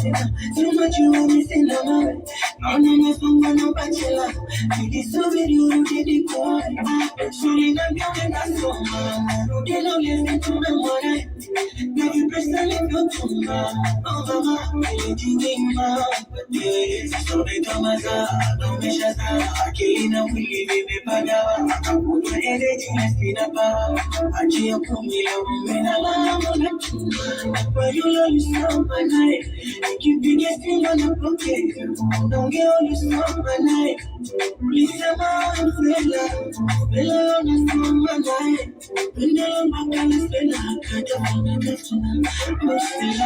Too much you want me say no more. No, no, no, no, bachelor. Did this so video, did it go? Surely not going to so much. They don't listen to the money. Now you personally feel too much. Oh, mama, I need you, mama. So they come as a don't be shut up. Killing a willy, baby, pagawa. Put your energy, let's be the power. I can't come here, when I love. But you know you stop my night. I keep you getting on the pocket. Don't get on you stop my night. Please, I'm out of Fela. Fela on the stop my night. When they're back on the Fela, I don't want to get to them. But still,